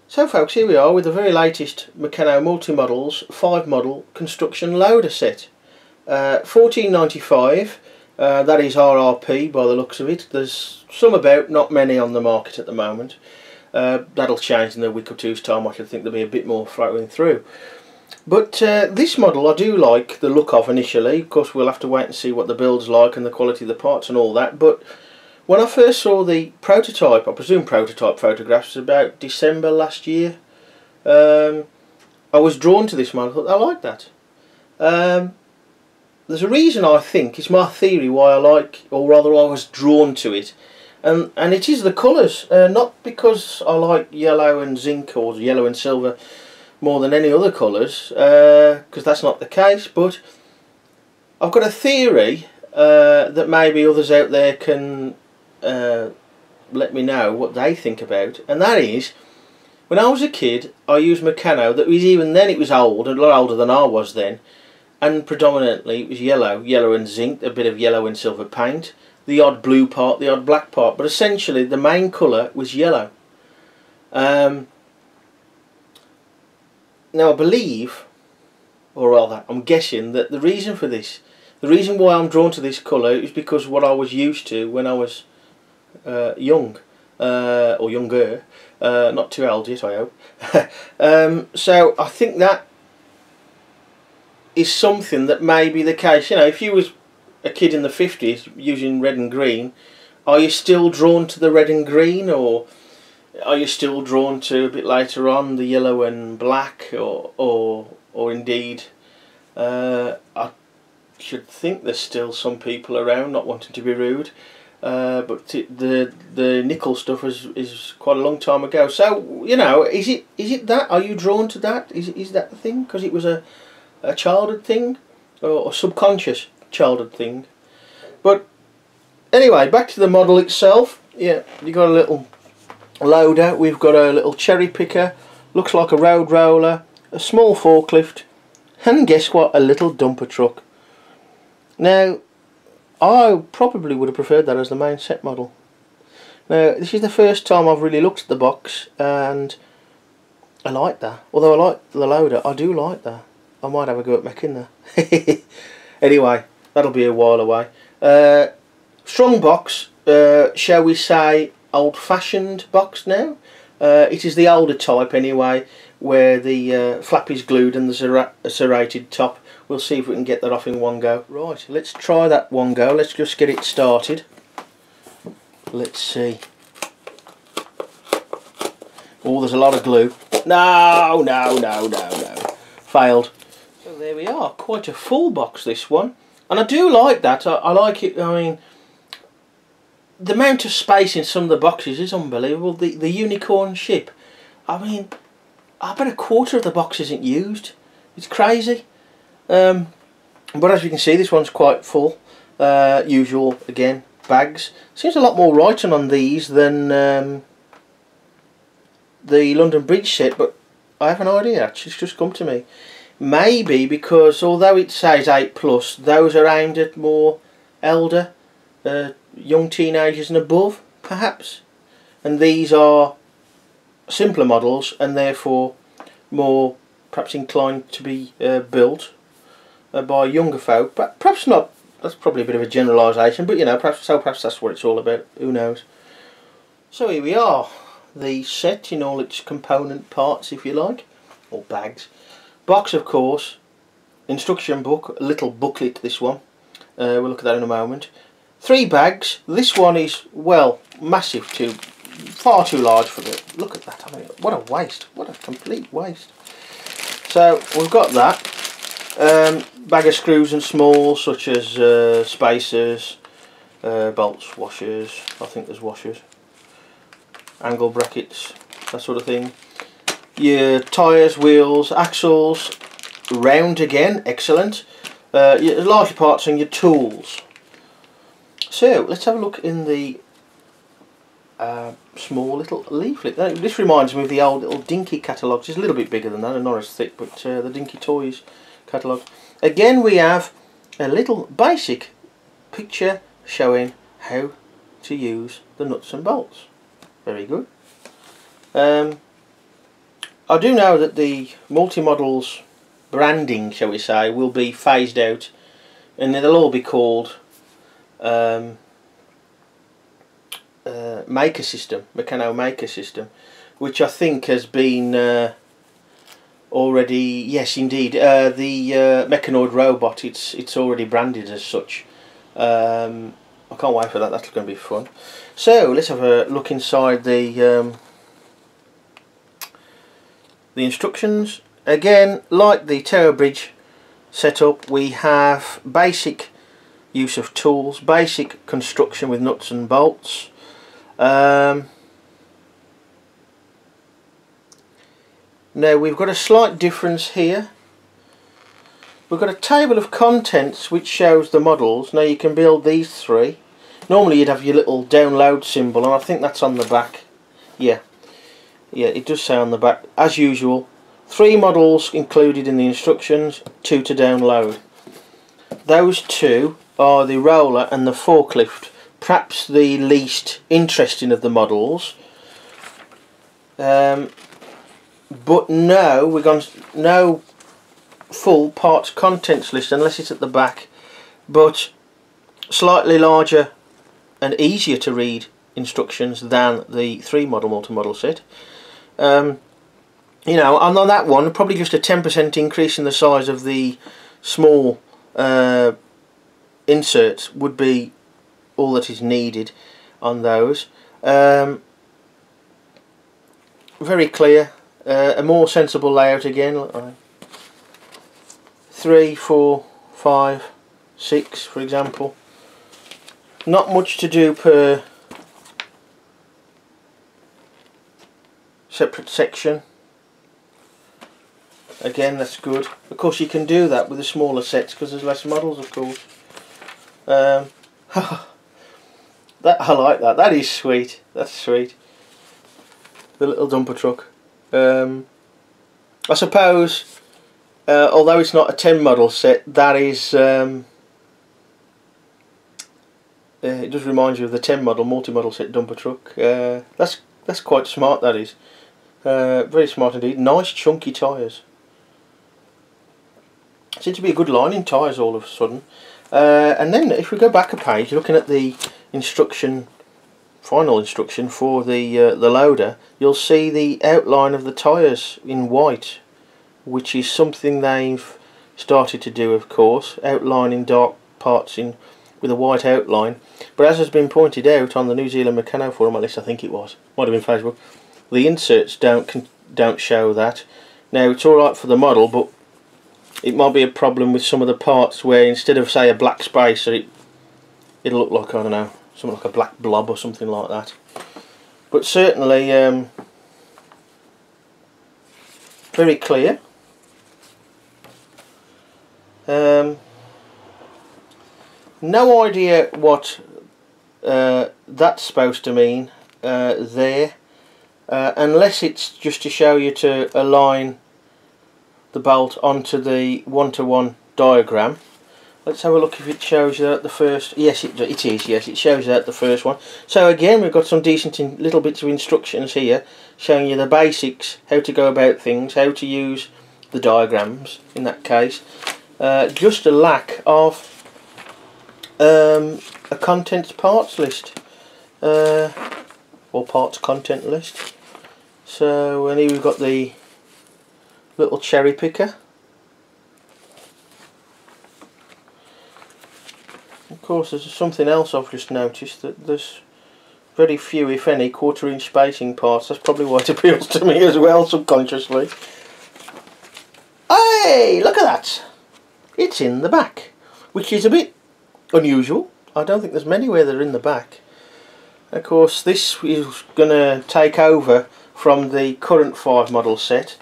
So folks, here we are with the very latest Meccano Multimodels 5 model construction loader set. $14.95, that is RRP by the looks of it. There's some about, not many on the market at the moment. That'll change in a week or two's time. I should think there'll be a bit more flowing through. But this model I do like the look of initially. Of course we'll have to wait and see what the build's like and the quality of the parts and all that. But when I first saw the prototype, I presume prototype photographs, about December last year, I was drawn to this model. I thought, I like that. There's a reason, I think, it's my theory why I like, or rather I was drawn to it, and it is the colours. Not because I like yellow and zinc or yellow and silver more than any other colours, because that's not the case, but I've got a theory that maybe others out there can let me know what they think about, and that is, when I was a kid I used Meccano, that was, even then it was old, a lot older than I was then, and predominantly it was yellow and zinc, a bit of yellow and silver paint, the odd blue part, the odd black part, but essentially the main colour was yellow. Now I believe, or rather I'm guessing, that the reason for this, the reason why I'm drawn to this colour is because what I was used to when I was young, or younger, not too old yet I hope. So I think that is something that may be the case. You know, if you was a kid in the 50s using red and green, are you still drawn to the red and green, or are you still drawn to a bit later on the yellow and black, or indeed I should think there's still some people around, not wanting to be rude, but the nickel stuff is quite a long time ago. So you know, is it that? Are you drawn to that? Is that the thing? Because it was a childhood thing, or subconscious childhood thing. But anyway, back to the model itself. Yeah, you got a little loader. We've got a little cherry picker. Looks like a road roller. A small forklift. And guess what? A little dumper truck. Now, I probably would have preferred that as the main set model. Now, this is the first time I've really looked at the box, and I like that. Although I like the loader, I do like that. I might have a go at Meccanuity there. Anyway, that'll be a while away. Strong box, shall we say old-fashioned box now. It is the older type anyway, where the flap is glued and there's a serrated top. We'll see if we can get that off in one go. Right, let's try that one go. Let's just get it started. Let's see. Oh, there's a lot of glue. No. Failed. So there we are. Quite a full box, this one. And I do like that. I like it. I mean, the amount of space in some of the boxes is unbelievable. The unicorn ship. I mean, I bet a quarter of the box isn't used. It's crazy. But as you can see, this one's quite full. Usual, again, bags. Seems a lot more writing on these than the London Bridge set, but I have an idea actually. It's just come to me. Maybe because although it says 8+, those are aimed at more elder, young teenagers and above, perhaps. And these are simpler models and therefore more perhaps inclined to be built by younger folk, but perhaps not. That's probably a bit of a generalisation, but you know, perhaps that's what it's all about. Who knows? So here we are, the set in all its component parts, if you like, or bags. Box, of course. Instruction book, a little booklet. This one. We'll look at that in a moment. 3 bags. This one is, well, massive, far too large for the. Look at that. I mean, what a waste! What a complete waste. So we've got that. Bag of screws and smalls, such as spacers, bolts, washers. I think there's washers, angle brackets, that sort of thing. Your tyres, wheels, axles, round again, excellent. Your larger parts and your tools. So let's have a look in the small little leaflet. This reminds me of the old little Dinky catalogues. It's a little bit bigger than that and not as thick, but the Dinky Toys catalogue. Again, we have a little basic picture showing how to use the nuts and bolts. Very good. I do know that the Multimodels branding, shall we say, will be phased out, and they'll all be called Maker System, Meccano Maker System, which I think has been already, yes indeed, the Meccanoid robot, it's already branded as such. I can't wait for that, that's going to be fun. So let's have a look inside the instructions. Again, like the Telford setup, we have basic use of tools, basic construction with nuts and bolts. Now we've got a slight difference here. We've got a table of contents which shows the models. Now you can build these three. Normally you'd have your little download symbol, and I think that's on the back. Yeah, it does say on the back, as usual. 3 models included in the instructions, 2 to download. Those 2 are the roller and the forklift, perhaps the least interesting of the models. But no, we've got no full parts contents list unless it's at the back, but slightly larger and easier to read instructions than the 3 model multi-model set. You know, and on that one, probably just a 10% increase in the size of the small inserts would be all that is needed on those. Very clear, a more sensible layout again. 3, 4, 5, 6, for example. Not much to do per separate section. Again, that's good. Of course you can do that with the smaller sets because there's less models, of course. That, I like that. That is sweet. That's sweet. The little dumper truck. I suppose, although it's not a 10 model set, that is it does remind you of the 10 model multi-model set dumper truck. That's quite smart, that is. Very smart indeed. Nice chunky tyres. Seems to be a good line in tyres all of a sudden. And then if we go back a page, looking at the instruction, final instruction for the loader, you'll see the outline of the tyres in white, which is something they've started to do, of course, outlining dark parts in with a white outline. But as has been pointed out on the New Zealand Meccano forum, at least I think it was, might have been Facebook, the inserts don't show that. Now it's alright for the model, but it might be a problem with some of the parts where instead of, say, a black space, it'll look like, I don't know, something like a black blob or something like that. But certainly very clear. No idea what that's supposed to mean there, unless it's just to show you to align the bolt onto the one-to-one diagram. Let's have a look if it shows you that the first. Yes, it is. Yes, it shows you that the first one. So again, we've got some decent little bits of instructions here, showing you the basics, how to go about things, how to use the diagrams. In that case, just a lack of a contents parts list, or parts content list. So, and here we've got the little cherry picker. Of course, there's something else I've just noticed, that there's very few, if any, 1/4 inch spacing parts. That's probably why it appeals to me as well, subconsciously. Hey, look at that! It's in the back, which is a bit unusual. I don't think there's many where they're in the back. Of course, this is going to take over from the current 5 model set,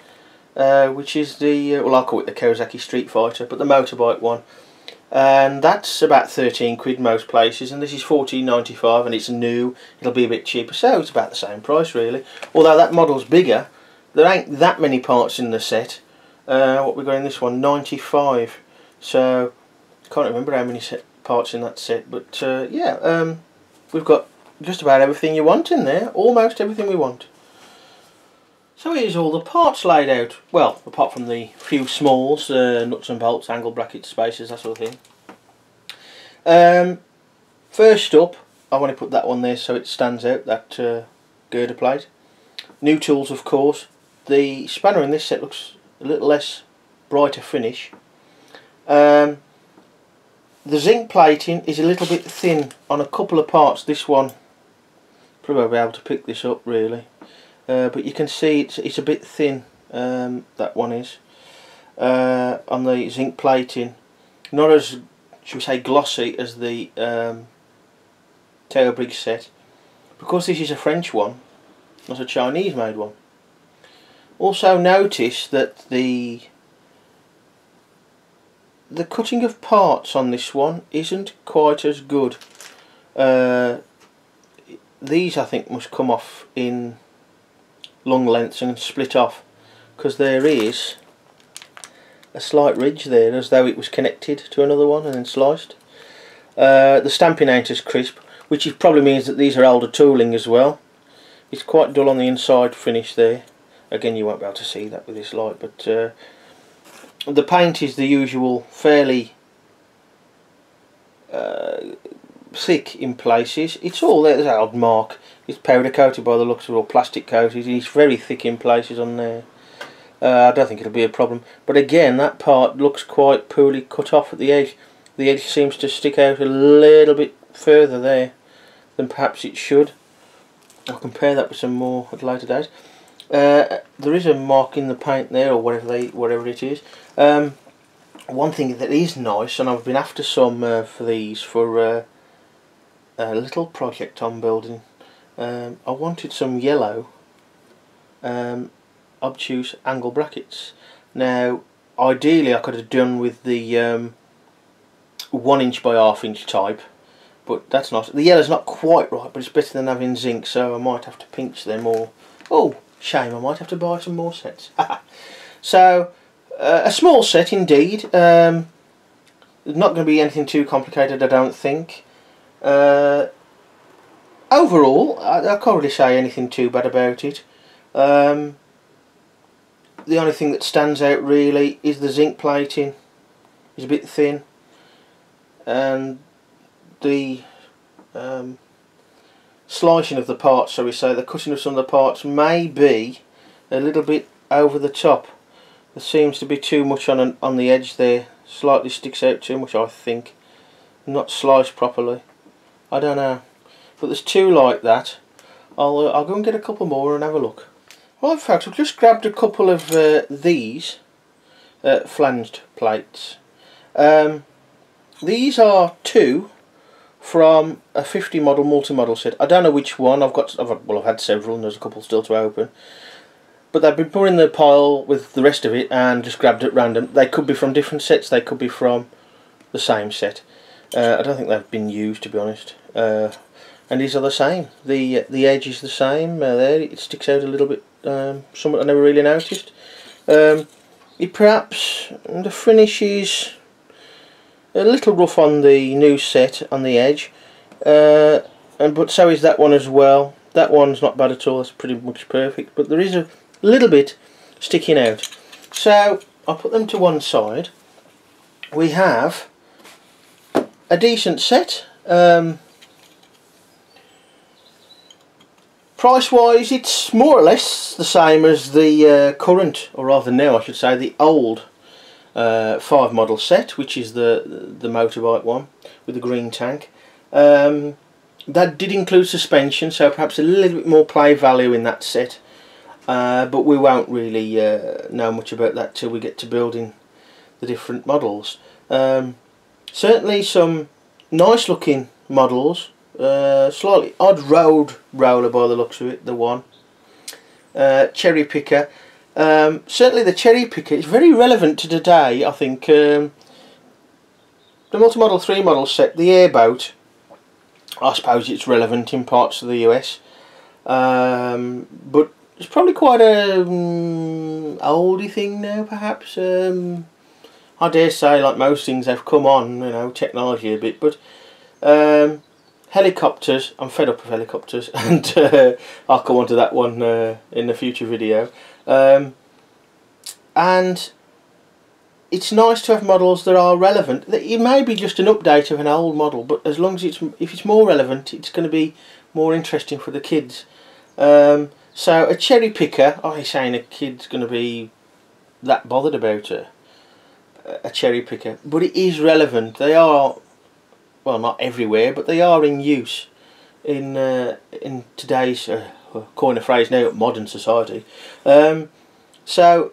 which is the, well, I'll call it the Kawasaki Street Fighter, but the motorbike one. And that's about 13 quid most places, and this is 14.95, and it's new. It'll be a bit cheaper, so it's about the same price really. Although that model's bigger, there ain't that many parts in the set. What we got in this one, 95. So can't remember how many parts in that set, but yeah, we've got just about everything you want in there, almost everything we want. So here's all the parts laid out. Well, apart from the few smalls, nuts and bolts, angle brackets, spacers, that sort of thing. First up, I want to put that one there so it stands out, that girder plate. New tools, of course. The spanner in this set looks a little less brighter finish. The zinc plating is a little bit thin on a couple of parts. This one, probably won't be able to pick this up really, but you can see it's a bit thin. That one is on the zinc plating, not as, should we say, glossy as the Ironbridge set, because this is a French one, not a Chinese made one. Also notice that the cutting of parts on this one isn't quite as good. These I think must come off in long lengths and split off, because there is a slight ridge there as though it was connected to another one and then sliced. The stamping ain't as crisp, which probably means that these are older tooling as well. It's quite dull on the inside finish there. Again, you won't be able to see that with this light, but the paint is the usual, fairly thick in places. It's all there, there's an odd mark. It's powder coated by the looks of it, or plastic coated. It's very thick in places on there. I don't think it'll be a problem. But again, that part looks quite poorly cut off at the edge. The edge seems to stick out a little bit further there than perhaps it should. I'll compare that with some more at a later date. There is a mark in the paint there, or whatever it is. One thing that is nice, and I've been after some for these for a little project I'm building. I wanted some yellow obtuse angle brackets. Now, ideally I could have done with the 1 inch by ½ inch type, but that's not. The yellow's not quite right, but it's better than having zinc, so I might have to pinch them, or oh, shame, I might have to buy some more sets. So a small set indeed. Not going to be anything too complicated, I don't think. Overall, I can't really say anything too bad about it. The only thing that stands out really is the zinc plating. It's a bit thin, and the slicing of the parts, so we say, the cutting of some of the parts may be a little bit over the top. There seems to be too much on the edge there. Slightly sticks out too much, I think. Not sliced properly. I don't know, but there's two like that. I'll go and get a couple more and have a look. Right, folks, I've just grabbed a couple of these flanged plates. These are two from a 50 model multi-model set. I don't know which one. I've had several, and there's a couple still to open. But they've been put in the pile with the rest of it and just grabbed at random. They could be from different sets. They could be from the same set. I don't think they've been used, to be honest. And these are the same. The edge is the same. There, it sticks out a little bit. Something I never really noticed. Perhaps the finish is a little rough on the new set on the edge, but so is that one as well. That one's not bad at all. It's pretty much perfect, but there is a little bit sticking out. So I'll put them to one side. We have a decent set. Price wise, it's more or less the same as the current, or rather now I should say, the old 5 model set, which is the motorbike one with the green tank. That did include suspension, so perhaps a little bit more play value in that set, but we won't really know much about that till we get to building the different models. Certainly some nice looking models. Slightly odd road roller by the looks of it, the one. Cherry picker. Certainly the cherry picker is very relevant to today, I think. The Multimodel 3 model set, the airboat, I suppose it's relevant in parts of the US. But it's probably quite a oldie thing now, perhaps. I dare say, like most things, they've come on, you know, technology a bit, but helicopters. I'm fed up of helicopters, and I'll come on to that one in a future video. And it's nice to have models that are relevant. It may be just an update of an old model, but as long as if it's more relevant, it's going to be more interesting for the kids. So a cherry picker, are you saying a kid's going to be that bothered about a cherry picker? But it is relevant. They are, well, not everywhere, but they are in use in today's, coin a phrase now, modern society. So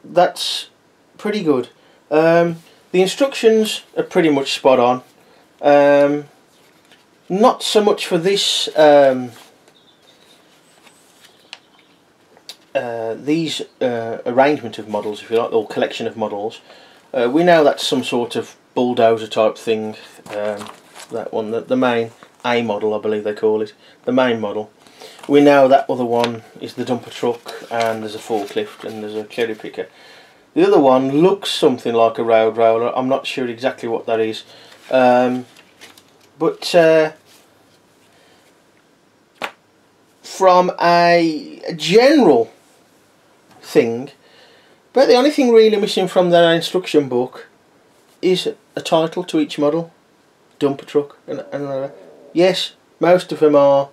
that's pretty good. The instructions are pretty much spot on. Not so much for this these arrangement of models, if you like, or collection of models. We know that's some sort of bulldozer type thing. That one, the main A model, I believe they call it, the main model. We know that other one is the dumper truck, and there's a forklift, and there's a cherry picker. The other one looks something like a road roller. I'm not sure exactly what that is, but from a general thing, but the only thing really missing from their instruction book is a title to each model. Dumper truck and yes, most of them are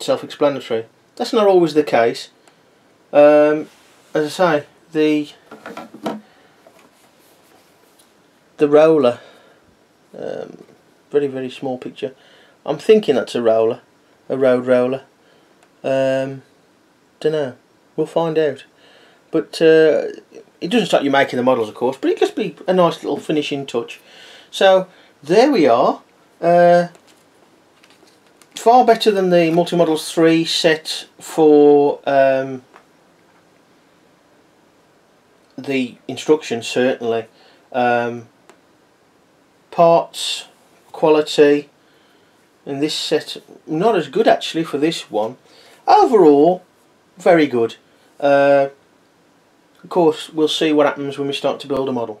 self-explanatory. That's not always the case. As I say, the roller, very small picture. I'm thinking that's a roller, a road roller. Don't know. We'll find out. But it doesn't stop you making the models, of course, but it just be a nice little finishing touch. So there we are. Far better than the Multimodels 3 set for the instructions, certainly. Parts quality in this set not as good actually for this one. Overall, very good. Of course, we'll see what happens when we start to build a model.